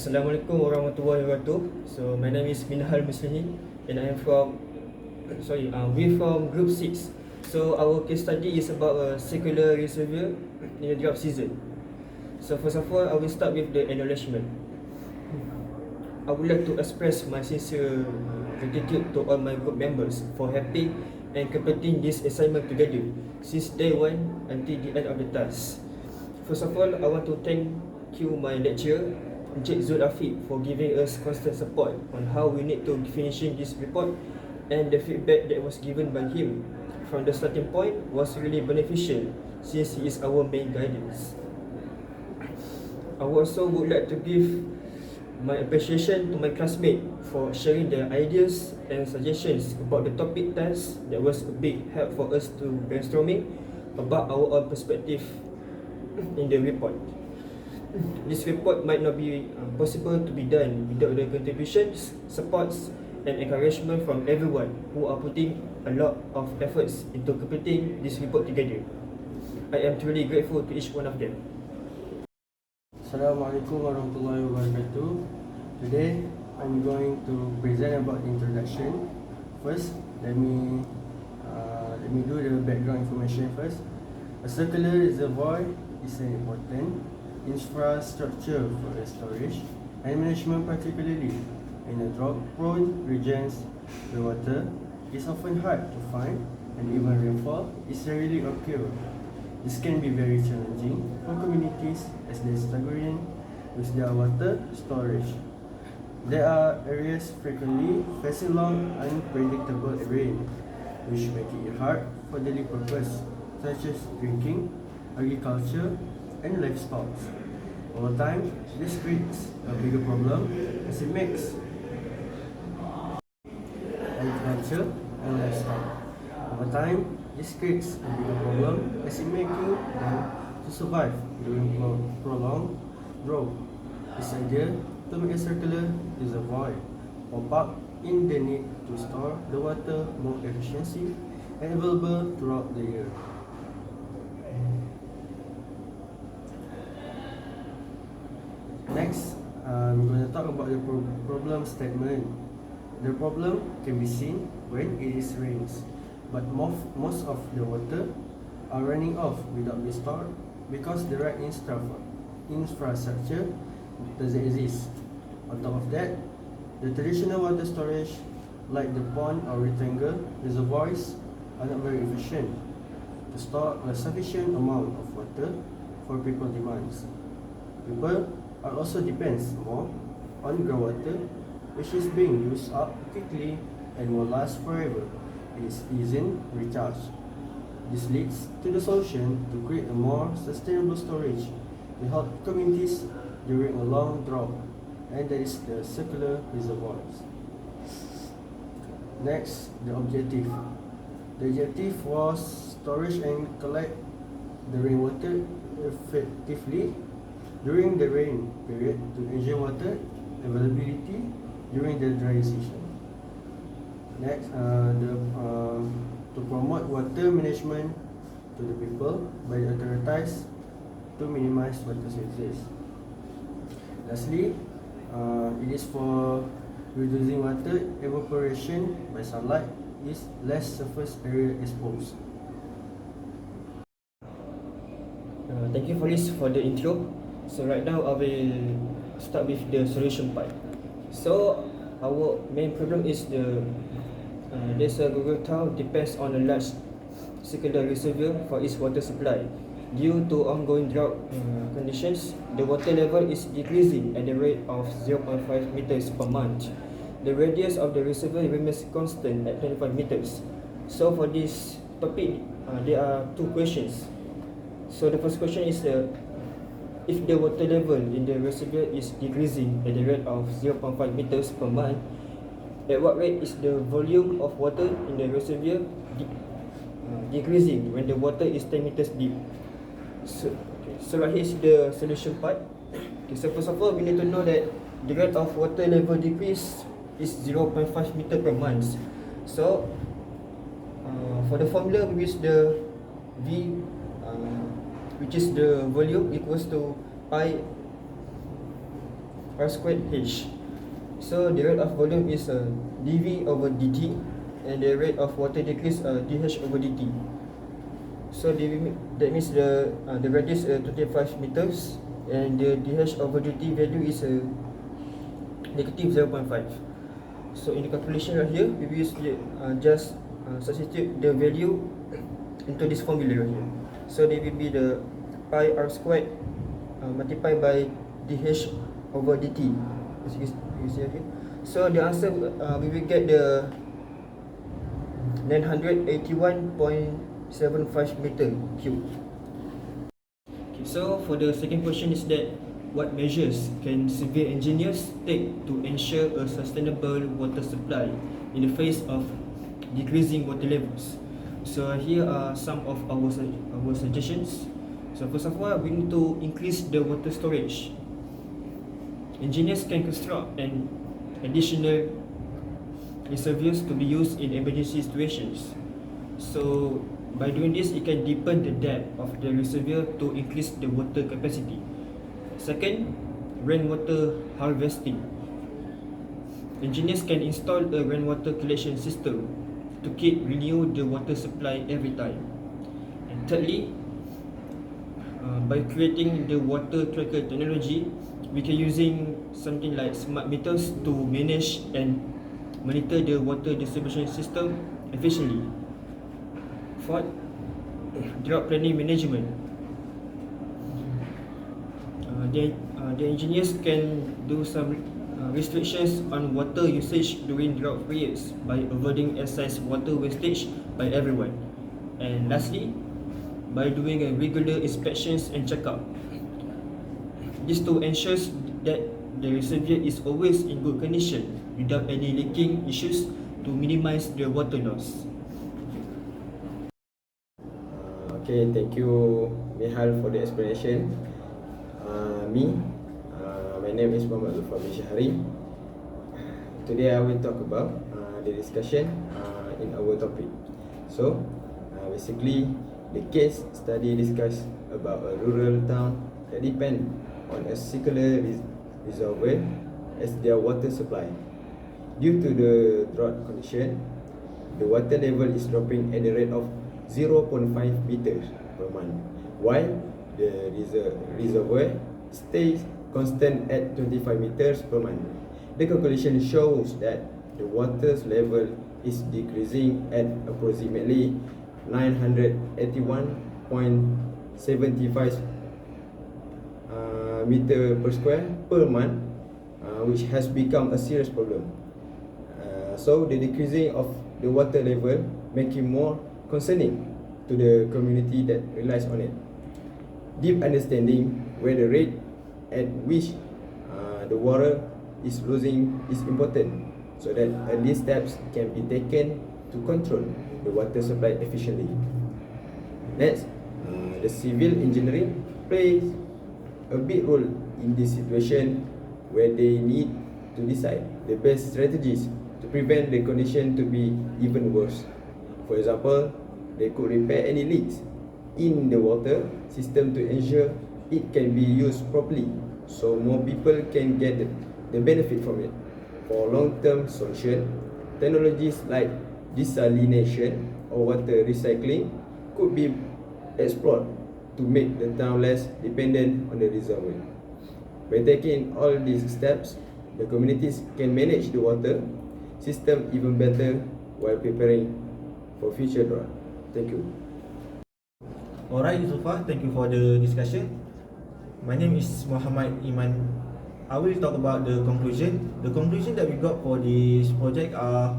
Assalamualaikum warahmatullahi wabarakatuh. So my name is Minhal Muslihin and I am from we from group 6. So our case study is about a circular reservoir in the drought season. So first of all, I will start with the acknowledgement. I would like to express my sincere gratitude to all my group members for helping and completing this assignment together since day 1 until the end of the task. First of all, I want to thank you, my lecturer, Encik Zul Afiq, for giving us constant support on how we need to finishing this report, and the feedback that was given by him from the starting point was really beneficial since he is our main guidance. I also would like to give my appreciation to my classmates for sharing their ideas and suggestions about the topic task. That was a big help for us to brainstorming about our own perspective in the report. This report might not be possible to be done without the contributions, supports and encouragement from everyone who are putting a lot of efforts into completing this report together. I am truly grateful to each one of them. Assalamualaikum warahmatullahi wabarakatuh. Today I'm going to present about the introduction. First, let me do the background information first. A circular reservoir is an important infrastructure for the storage and management, particularly in the drought-prone regions where water is often hard to find and even rainfall is rarely occur. This can be very challenging for communities as they struggle with their water storage. There are areas frequently facing long, unpredictable rain, which make it hard for daily purpose, such as drinking, agriculture, and livestock. Over time, this creates a bigger problem as it makes agriculture and livestock. Over time, this creates a bigger problem as it making them to survive during prolonged drought. This idea to make a circular reservoir pop up in the need to store the water more efficiently and available throughout the year. Next, I'm going to talk about the problem statement. The problem can be seen when it is rains, but most of the water are running off without being stored because the right infrastructure doesn't exist. On top of that, the traditional water storage like the pond or rectangle reservoirs are not very efficient to store a sufficient amount of water for people demands. People are also depends more on groundwater, which is being used up quickly and will last forever. It is easy recharge. This leads to the solution to create a more sustainable storage to help communities during a long drought, and that is the circular reservoirs. Next, the objective. The objective was storage and collect the rainwater effectively during the rain period to ensure water availability during the dry season. Next, to promote water management to the people by the authorities to minimize water sources. Lastly, it is for reducing water evaporation by sunlight is less surface area exposed. Thank you for the intro. So right now I will start with the solution part. So our main problem is Desa Gogol Town depends on a large circular reservoir for its water supply. Due to ongoing drought conditions, the water level is decreasing at the rate of 0.5 meters per month. The radius of the reservoir remains constant at 25 meters. So for this topic, there are two questions. So the first question is if the water level in the reservoir is decreasing at the rate of 0.5 meters per month, at what rate is the volume of water in the reservoir decreasing when the water is 10 meters deep? So right here is the solution part. Okay, so first of all, we need to know that the rate of water level decrease is 0.5 meter per month. So for the formula, we use the V, which is the volume equals to pi R squared H. So the rate of volume is dV over dt, and the rate of water decrease dH over dt. So that means the radius 25 meters, and the dH over dt value is negative 0.5. So in the calculation right here, we will just substitute the value into this formula right here. So they will be the pi r squared multiplied by dH over dt, as you see here. So the answer we will get the 981.75 meter cube. Okay, so for the second question is that what measures can civil engineers take to ensure a sustainable water supply in the face of decreasing water levels? So here are some of our suggestions. So first of all, we need to increase the water storage. Engineers can construct an additional reservoirs to be used in emergency situations. So by doing this, it can deepen the depth of the reservoir to increase the water capacity. Second, rainwater harvesting. Engineers can install a rainwater collection system to renew the water supply every time. And thirdly, by creating the water tracker technology, we can using something like smart meters to manage and monitor the water distribution system efficiently. Fourth, drought planning management. The engineers can do some restrictions on water usage during drought periods by avoiding excess water wastage by everyone. And lastly, by doing a regular inspections and checkup. This to ensures that the reservoir is always in good condition without any leaking issues to minimize the water loss. Okay, thank you Mihal for the explanation. My name is Muhammad Zulfami Syahri. Today I will talk about the discussion in our topic. So, basically, the case study discuss about a rural town that depend on a circular reservoir as their water supply. Due to the drought condition, the water level is dropping at the rate of 0.5 meters per month, while the reservoir stays constant at 25 meters per month. The calculation shows that the water level is decreasing at approximately 981.75 meter per square per month, which has become a serious problem. So the decreasing of the water level making more concerning to the community that relies on it. Deep understanding where the rate at which the water is losing is important, so that early steps can be taken to control the water supply efficiently. Next, the civil engineering plays a big role in this situation, where they need to decide the best strategies to prevent the condition to be even worse. For example, they could repair any leaks in the water system to ensure it can be used properly, so more people can get the benefit from it. For long-term solution, technologies like desalination or water recycling could be explored to make the town less dependent on the reservoir. By taking all these steps, the communities can manage the water system even better while preparing for future drought. Thank you. Alright, Zulfa, thank you for the discussion. My name is Muhammad Iman. I will talk about the conclusion. The conclusion that we got for this project are,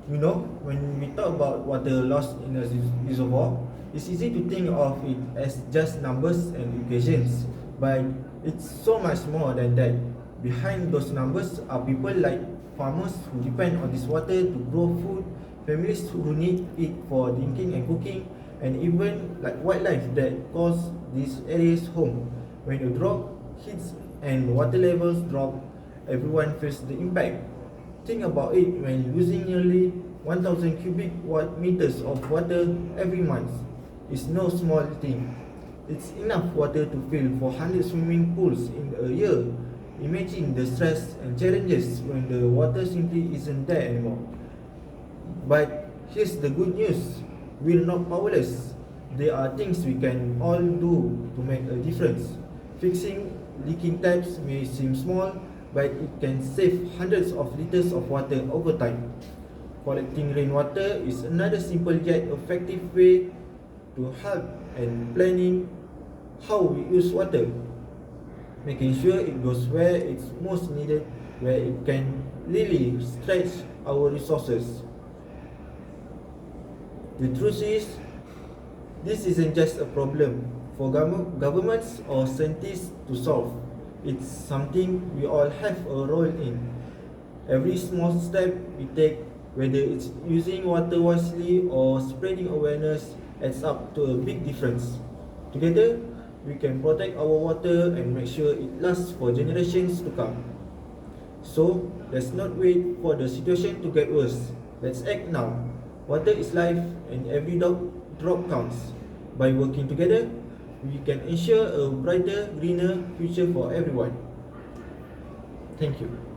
when we talk about water loss in a reservoir, it's easy to think of it as just numbers and equations, but it's so much more than that. Behind those numbers are people like farmers who depend on this water to grow food, families who need it for drinking and cooking, and even like wildlife that calls these areas home. When a drought hits and water levels drop, everyone feels the impact. Think about it, when losing nearly 1,000 cubic meters of water every month is no small thing. It's enough water to fill 400 swimming pools in a year, Imagine the stress and challenges when the water simply isn't there anymore. But here's the good news, we're not powerless. There are things we can all do to make a difference. Fixing leaking taps may seem small, but it can save hundreds of liters of water over time. Collecting rainwater is another simple yet effective way to help and planning how we use water, making sure it goes where it's most needed, where it can really stretch our resources. The truth is, this isn't just a problem for governments or scientists to solve. It's something we all have a role in. Every small step we take, whether it's using water wisely or spreading awareness, adds up to a big difference. Together, we can protect our water and make sure it lasts for generations to come. So, let's not wait for the situation to get worse. Let's act now. Water is life and every drop counts. By working together, we can ensure a brighter, greener future for everyone. Thank you.